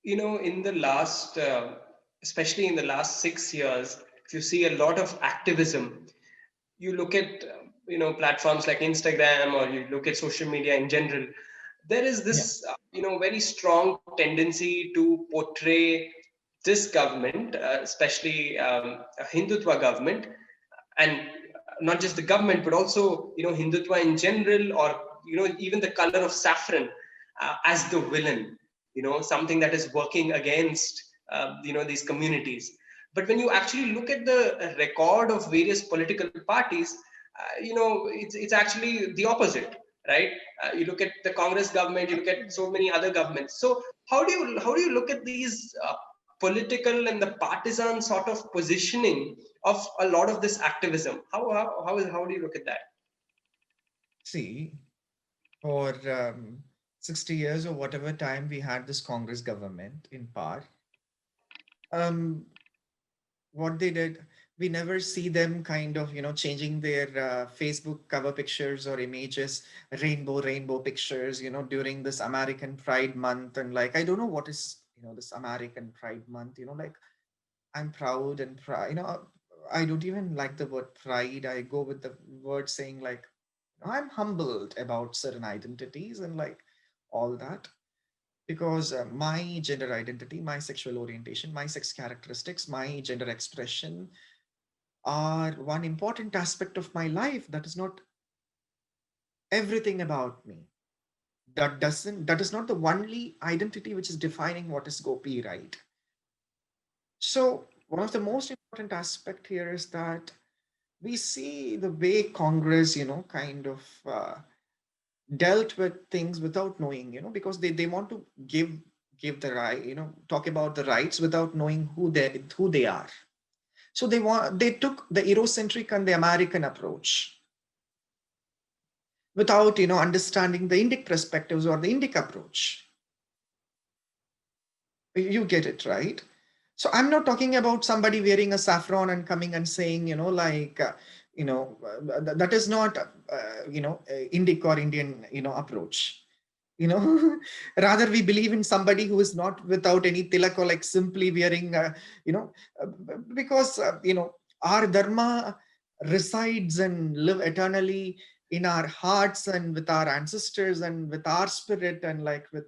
In the last, especially in the last 6 years, if you see a lot of activism, you look at platforms like Instagram, or you look at social media in general, there is Yeah. this very strong tendency to portray this government, especially a Hindutva government, and not just the government, but also Hindutva in general, or even the color of saffron, as the villain, something that is working against these communities. But when you actually look at the record of various political parties, it's actually the opposite, right? You look at the Congress government, you look at so many other governments. So how do you look at these political and the partisan sort of positioning of a lot of this activism? How do you look at that? See, for 60 years or whatever time we had this Congress government in power, um, what they did, we never see them kind of, changing their Facebook cover pictures or images, rainbow pictures, during this American Pride Month. And like, I don't know what is, this American Pride Month, like, I'm proud and proud, I don't even like the word pride. I go with the word saying like, I'm humbled about certain identities and like all that, because my gender identity, my sexual orientation, my sex characteristics, my gender expression are one important aspect of my life. That is not everything about me. That is not the only identity which is defining what is Gopi, right? So one of the most important aspect here is that we see the way Congress, kind of dealt with things without knowing, because they want to give the right, talk about the rights without knowing who they are. So they took the Eurocentric and the American approach without understanding the Indic perspectives or the Indic approach. You get it, right? So I'm not talking about somebody wearing a saffron and coming and saying, like, that is not, Indic or Indian, approach. Rather we believe in somebody who is not without any tilak or like simply wearing, you know, uh, because, our dharma resides and live eternally in our hearts and with our ancestors and with our spirit and like with,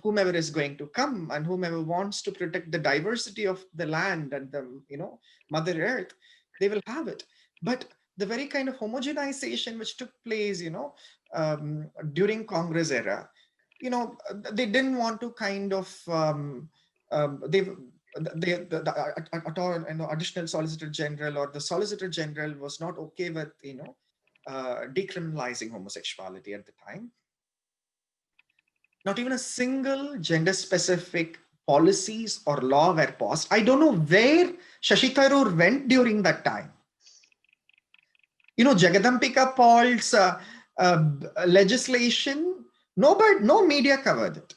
whomever is going to come and whomever wants to protect the diversity of the land and the mother earth, they will have it. But the very kind of homogenization which took place during Congress era, they didn't want to kind of the additional solicitor general or the solicitor general was not okay with decriminalizing homosexuality at the time. Not even a single gender specific policies or law were passed. I don't know where Shashi Tharoor went during that time. Jagadambika Paul's legislation, no media covered it.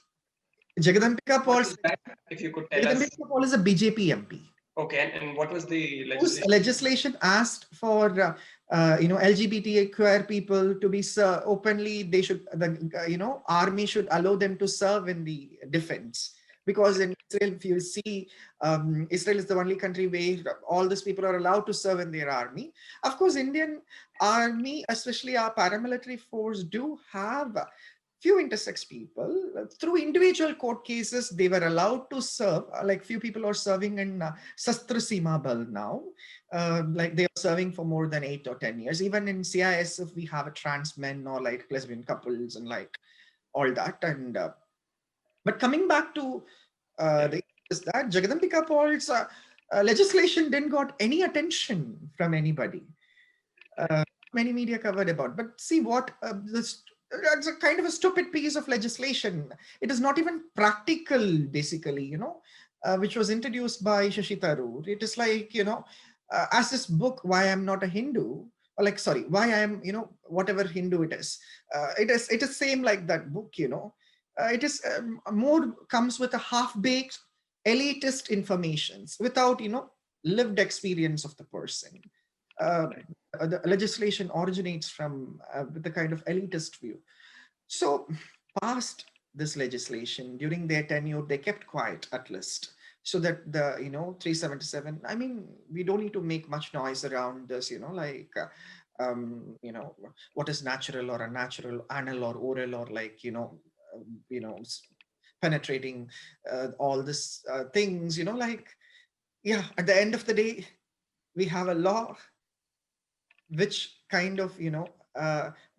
Jagadambika What Paul's was that, if you could tell us? Jagadambika Paul is a BJP MP Okay, and what was the whose legislation? legislation asked for LGBTQ people to be openly. They should the army should allow them to serve in the defense, because in Israel, if you see, Israel is the only country where all these people are allowed to serve in their army. Of course, Indian army, especially our paramilitary force, do have few intersex people. Through individual court cases, they were allowed to serve. Like few people are serving in Sastra Seema Bal now. Like they are serving for more than 8 or 10 years. Even in CISF, we have a trans men or like lesbian couples and like all that. And but coming back to Yeah. the is that Jagadambika Paul's legislation didn't got any attention from anybody. Many media covered about. But see what this that's a kind of a stupid piece of legislation. It is not even practical, basically, which was introduced by Shashi Tharoor. It is like, as this book, Why I'm Not a Hindu, or like, sorry, Why I Am, whatever Hindu it is. It is same like that book, it is more comes with a half-baked elitist informations without, lived experience of the person. Uh, the legislation originates from with the kind of elitist view. So, past this legislation during their tenure. They kept quiet at least, so that the 377. I mean, we don't need to make much noise around this. Like what is natural or unnatural, anal or oral, or like penetrating all this things. Like, yeah, at the end of the day, we have a law which kind of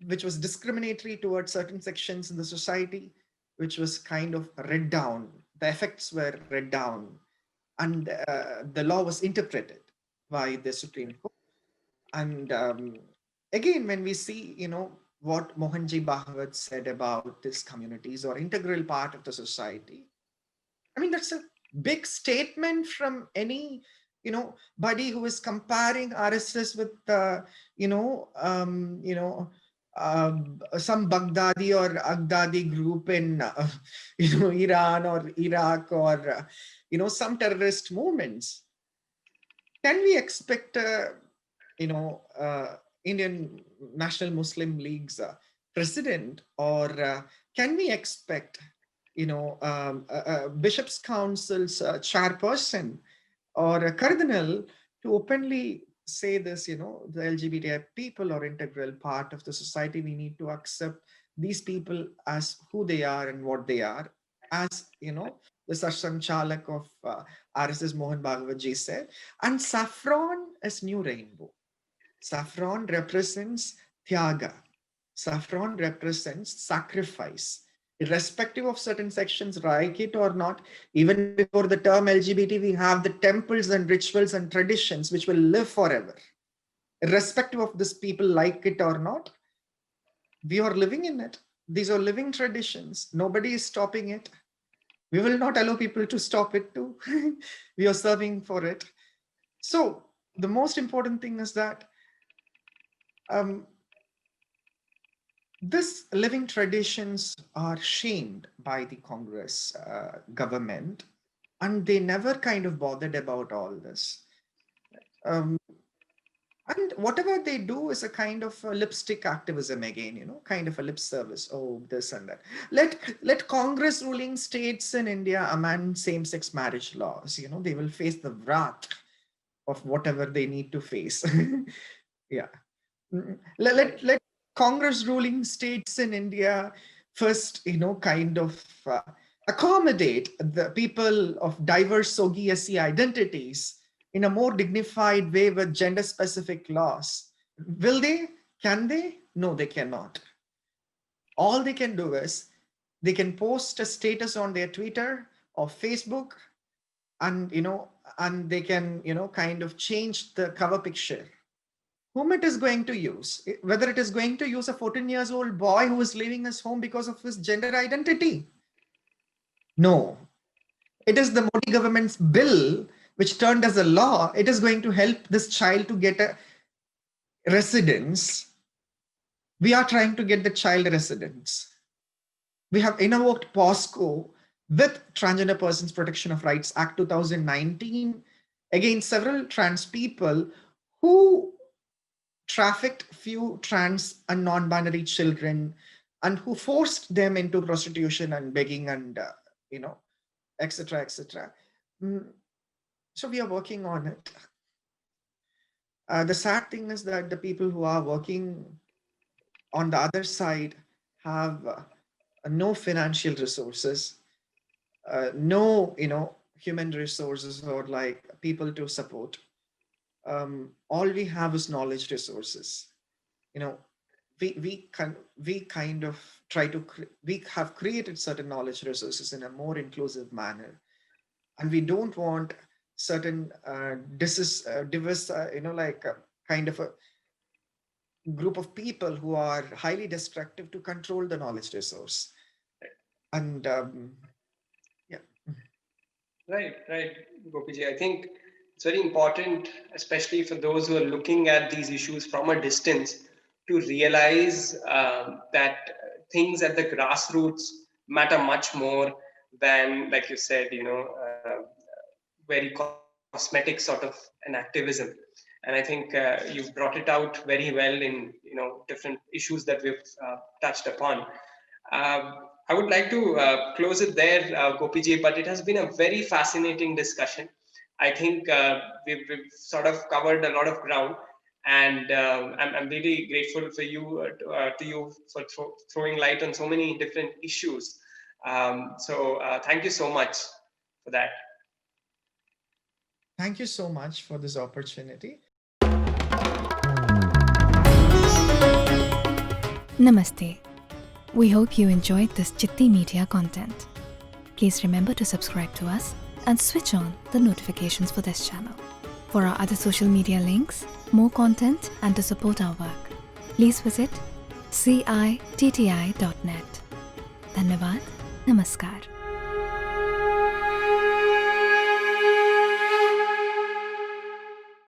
which was discriminatory towards certain sections in the society, which was kind of read down. The effects were read down, and the law was interpreted by the Supreme Court. And again, when we see what Mohanji Bhagwat said about these communities or integral part of the society, I mean, that's a big statement from any, buddy who is comparing RSS with, you know, um, you know, some Baghdadi or Aghdadi group in, Iran or Iraq, or, some terrorist movements. Can we expect, Indian National Muslim League's president, or can we expect Bishop's Council's chairperson or a cardinal to openly say this? The LGBT people are integral part of the society. We need to accept these people as who they are and what they are. As the Satsang Chalak of RSS Mohan Bhagwat ji said, and saffron is new rainbow. Saffron represents Tyaga. Saffron represents sacrifice. Irrespective of certain sections, like it or not, even before the term LGBT, we have the temples and rituals and traditions which will live forever. Irrespective of this people like it or not, we are living in it. These are living traditions. Nobody is stopping it. We will not allow people to stop it too. We are serving for it. So the most important thing is that um, this living traditions are shamed by the Congress government, and they never kind of bothered about all this. Um, and whatever they do is a kind of a lipstick activism again, kind of a lip service. Oh, this and that. Let Congress ruling states in India amend same-sex marriage laws. They will face the wrath of whatever they need to face. Yeah. Let Congress ruling states in India first, kind of accommodate the people of diverse SOGI identities in a more dignified way with gender specific laws. Will they? Can they? No, they cannot. All they can do is they can post a status on their Twitter or Facebook, and and they can kind of change the cover picture. Whom it is going to use, whether it is going to use a 14 years old boy who is leaving his home because of his gender identity. No, it is the Modi government's bill which turned as a law. It is going to help this child to get a residence. We are trying to get the child residence. We have invoked POSCO with Transgender Persons Protection of Rights Act 2019 against several trans people who trafficked few trans and non-binary children, and who forced them into prostitution and begging and etc., etc. So we are working on it. The sad thing is that the people who are working on the other side have no financial resources, no human resources, or like people to support. All we have is knowledge resources. We kind of try to we have created certain knowledge resources in a more inclusive manner, and we don't want certain diverse like kind of a group of people who are highly destructive to control the knowledge resource. And yeah. Right, Gopiji. I think it's very important, especially for those who are looking at these issues from a distance, to realize that things at the grassroots matter much more than, like you said, very cosmetic sort of an activism. And I think you've brought it out very well in different issues that we've touched upon. Um, I would like to close it there, Gopi ji, but it has been a very fascinating discussion. I think we've sort of covered a lot of ground, and I'm really grateful for you to you for throwing light on so many different issues. So thank you so much for that. Thank you so much for this opportunity. Namaste. We hope you enjoyed this Chitti Media content. Please remember to subscribe to us and switch on the notifications for this channel. For our other social media links, more content, and to support our work, please visit citti.net. Dhanyavad. Namaskar.